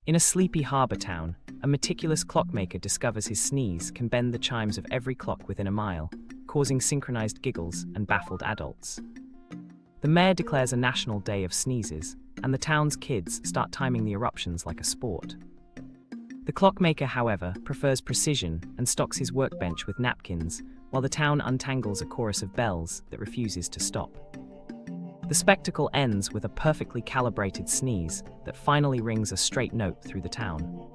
In a sleepy harbour town, a meticulous clockmaker discovers his sneeze can bend the chimes of every clock within a mile, causing synchronized giggles and baffled adults. The mayor declares a national day of sneezes, and the town's kids start timing the eruptions like a sport. The clockmaker, however, prefers precision and stocks his workbench with napkins, while the town untangles a chorus of bells that refuses to stop. The spectacle ends with a perfectly calibrated sneeze that finally rings a straight note through the town.